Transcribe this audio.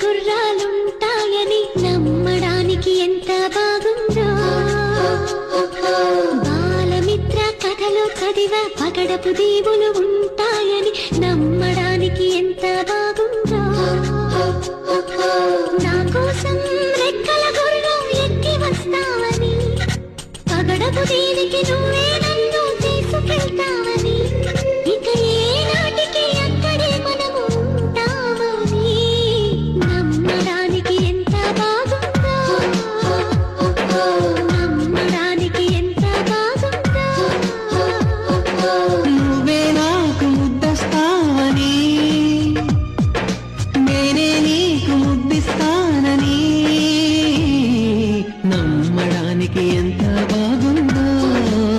గుర్రాలుంటాయని నమ్మడానికి ఎంత బాగుందో. బాలమిత్ర కథలో చదివ పగడపు దీవులు ఉంటాయని నమ్మడానికి